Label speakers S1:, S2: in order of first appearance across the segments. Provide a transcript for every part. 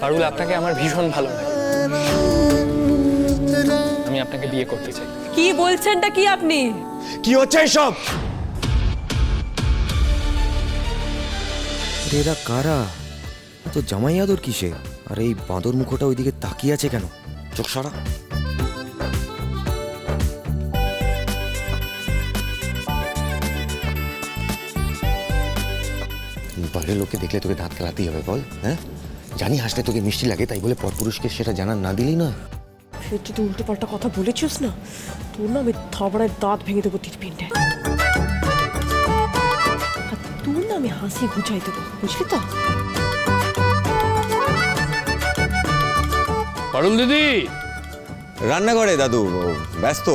S1: পারুল, আপনাকে আমার ভীষণ ভালো লাগে। আমি আপনাকে বিয়ে করতে চাই।
S2: কি বলছেনটা কি আপনি?
S3: কি হচ্ছে এসব?
S4: এরা কারা? তো জামাই আদর কিসে? আর এই বাঁদর মুখোটা ওইদিকে তাকিয়ে আছে কেন? চোখ সরা। বাইরের লোককে দেখলে তোকে দাঁত খেলাতেই হবে, বল? হ্যাঁ, জানি হাসতে তোকে মিষ্টি লাগে, তাই বলে পরপুরুষকে সেটা জানার না দিলেই নয়।
S2: ফের যদি উল্টো পাল্টা কথা বলেছিস না, তোর না আমি থাবড়ায় দাঁত ভেঙে দেবো তীরপিণ্ডে। আর তোর না আমি হাসি ঘুচাই দেবো, বুঝলি তো?
S5: পারুল দিদি,
S4: রান্নাঘরে দাদু ব্যস্ত।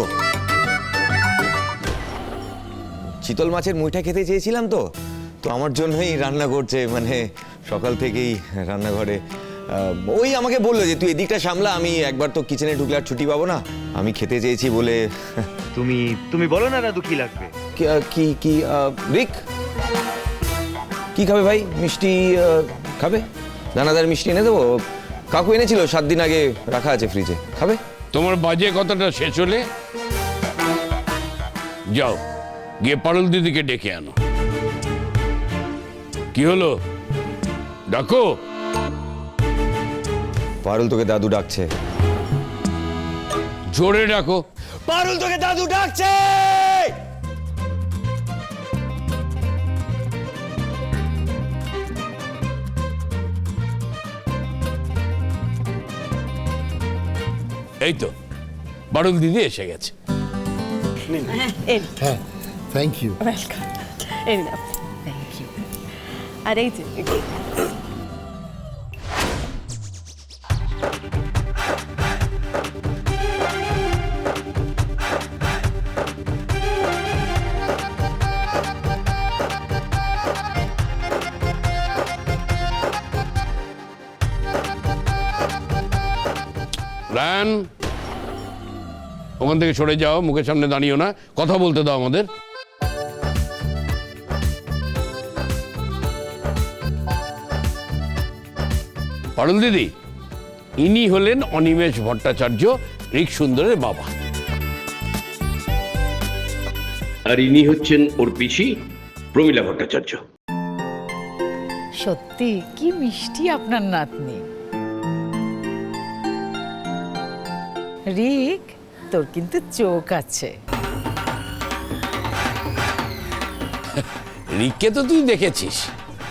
S4: চিতল মাছের মুইটা খেতে চেয়েছিলাম তো তো আমার জন্যই রান্না করছে, মানে সকাল থেকেই রান্নাঘরে। ওই আমাকে বললো যে তুই এদিকটা সামলা, আমি একবার তো কিচেনে ঢুকলে আর ছুটি পাবো না, আমি খেতে চেয়েছি বলে। তুমি বলো না দাদু কি লাগবে? কি কি রিক কি খাবে ভাই? মিষ্টি খাবে? দানাদার মিষ্টি এনে দেবো, কাকু এনেছিল 7 দিন আগে, রাখা আছে ফ্রিজে, খাবে?
S5: তোমার বাজে কথাটা শেষ হলে যাও গিয়ে পারুল দিদিকে ডেকে আনো। কি হলো, ডাকো।
S4: পারুল তোকে দাদু ডাকছে।
S5: জোরে ডাকো।
S4: পারুল তোকে দাদু ডাকছে।
S5: এই তো পারুল দিদি এসে গেছে।
S6: হ্যাঁ, থ্যাংক ইউ।
S2: ওয়েলকাম। এই না, থ্যাংক ইউ। আর এই যে
S5: রান, ওখান থেকে সরে যাও, মুখের সামনে দাঁড়িও না, কথা বলতে দাও আমাদের। পারুল দিদি, ইনি হলেন অনিমেষ ভট্টাচার্য, রিক সুন্দরের বাবা। আর ইনি হচ্ছেন ওর পিসি প্রমীলা ভট্টাচার্য।
S7: সত্যি কি মিষ্টি আপনার নাতনি। রিক, তোর কিন্তু চোখ আছে।
S5: রিককে তো তুই দেখেছিস,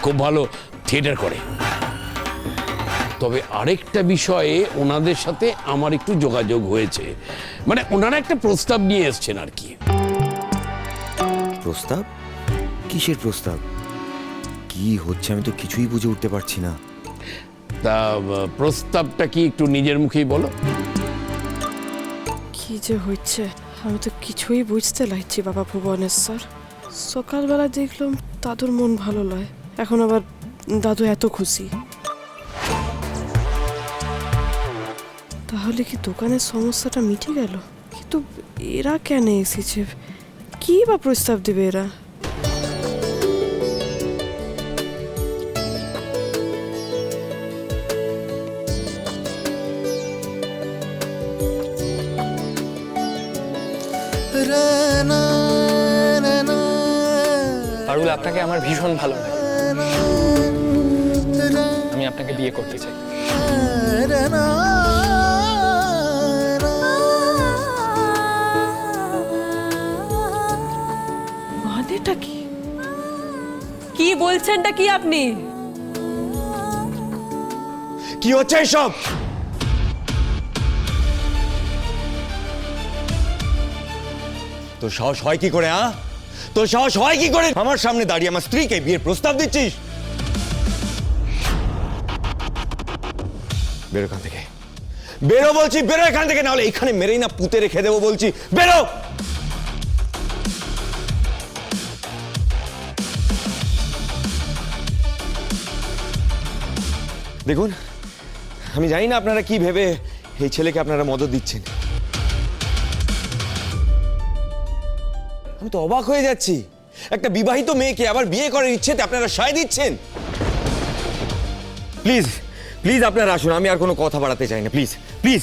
S5: খুব ভালো থিয়েটার করে। তবে আরেকটা বিষয়ে ওনাদের সাথে আমার একটু যোগাযোগ হয়েছে, মানে ওনারা একটা প্রস্তাব নিয়ে এসছেন আর কি।
S4: প্রস্তাব? কিসের প্রস্তাব? কি হচ্ছে আমি তো কিছুই বুঝে উঠতে পারছি না।
S5: তা প্রস্তাবটা কি একটু নিজের মুখেই বলো।
S2: কি যে হচ্ছে আমি তো কিছুই বুঝতে লাগছি বাবা ভুবনেশ্বর। সকালবেলা দেখলাম দাদুর মন ভালো লয়, এখন আবার দাদু এত খুশি। তাহলে কি দোকানের সমস্যাটা মিটে গেল? কিন্তু এরা কেন এসেছে? কি বা প্রস্তাব দেবে এরা?
S1: পারুল, আপনাকে আমার ভীষণ ভালো লাগে। আমি আপনাকে বিয়ে করতে চাই।
S2: মানেটা কি? কি বলছেনটা কি আপনি?
S3: কি হচ্ছে এসব? তোর সাহস হয় কি করে? তোর সাহস হয় কি করে আমার সামনে দাঁড়িয়ে আমার স্ত্রীকে বিয়ের প্রস্তাব দিচ্ছিস? বেরো এখান থেকে, বেরো বলছি, বেরো এখান থেকে, নাহলে এখানে মেরেই না পুঁতে রেখে দেবো বলছি। বেরো। দেখুন, আমি জানি না আপনারা কি ভেবে এই ছেলেকে আপনারা মদত দিচ্ছেন। আমি তো অবাক হয়ে যাচ্ছি, একটা বিবাহিত মেয়েকে আবার বিয়ে করার ইচ্ছেতে আপনারা সায় দিচ্ছেন। প্লিজ প্লিজ আপনারা আসুন, আমি আর কোনো কথা বাড়াতে চাই না, প্লিজ প্লিজ।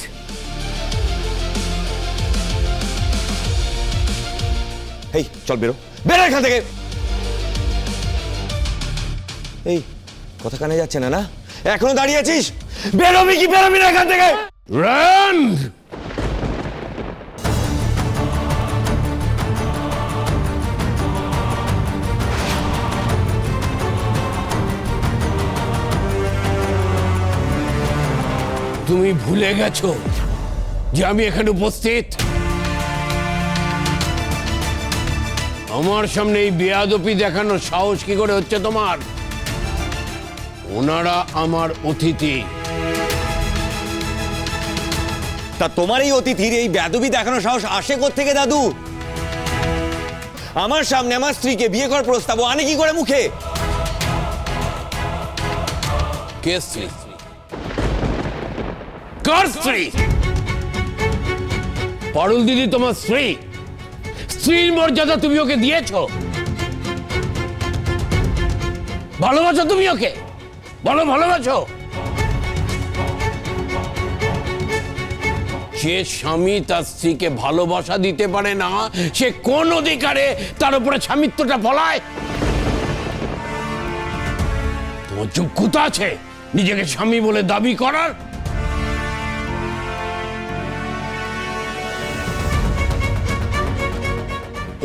S3: এই চল বেরো, বেরো এখান থেকে। এই কথা কানে যাচ্ছে না, না এখনো দাঁড়িয়ে আছিস? বেরোবি কি বেরোবি না এখান থেকে?
S5: রান! তুমি ভুলে গেছো যে আমি এখানে উপস্থিত? আমার সামনে এই বেয়াদপি দেখানোর সাহস কি করে হচ্ছে তোমার? ওনারা আমার অতিথি।
S3: তা তোমার এই অতিথির এই বেয়াদবি দেখানোর সাহস আসে কোত্থেকে দাদু? আমার সামনে আমার স্ত্রীকে বিয়ে করার প্রস্তাব ও আনে কি করে মুখে?
S5: কে স্ত্রী? কার স্ত্রী? পারুল দিদি তোমার স্ত্রী? স্ত্রীর মর্যাদা তুমি ওকে দিয়েছো? ভালোবাসো তুমি ওকে? বলো ভালোবাসো? যে স্বামী তার স্ত্রীকে ভালোবাসা দিতে পারে না, সে কোন অধিকারে তার উপরে স্বামিত্বটা ফলায়? তোমার যোগ্যতা আছে নিজেকে স্বামী বলে দাবি করার?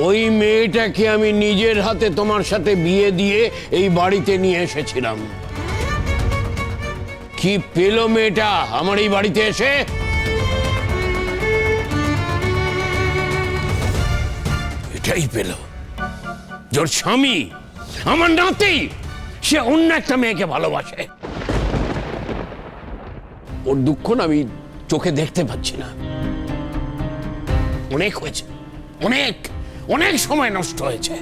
S5: ওই মেয়েটাকে আমি নিজের হাতে তোমার সাথে বিয়ে দিয়ে এই বাড়িতে নিয়ে এসেছিলাম। কি পেল মেয়েটা আমার এই বাড়িতে এসে? এটাই পেল, যার স্বামী আমার নাতি সে অন্য একটা মেয়েকে ভালোবাসে। ওর দুঃখ না আমি চোখে দেখতে পাচ্ছি না। অনেক হয়েছে, অনেক অনেক সময় নষ্ট হয়েছে।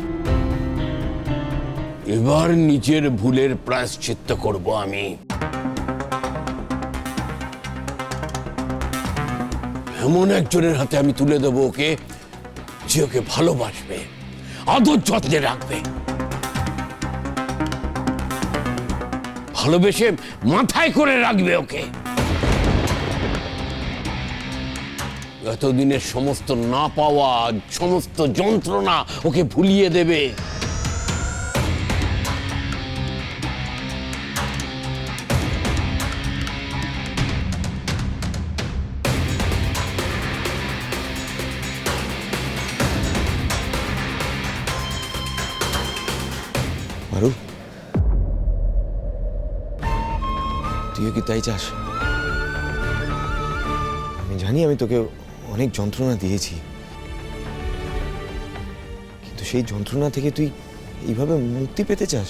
S5: এবার নিজের ভুলের প্রায়শ্চিত্ত করব আমি। এমন একজনের হাতে আমি তুলে দেবো ওকে, যে ওকে ভালোবাসবে, আদর যত্নে রাখবে, ভালোবেসে মাথায় করে রাখবে ওকে। এতদিনের সমস্ত না পাওয়া, সমস্ত যন্ত্রণা ওকে ভুলিয়ে দেবে।
S3: মারু, তুইও কি তাই চাস? আমি জানি আমি তোকে অনেক যন্ত্রণা দিয়েছি, কিন্তু সেই যন্ত্রণা থেকে তুই এইভাবে মুক্তি পেতে চাস?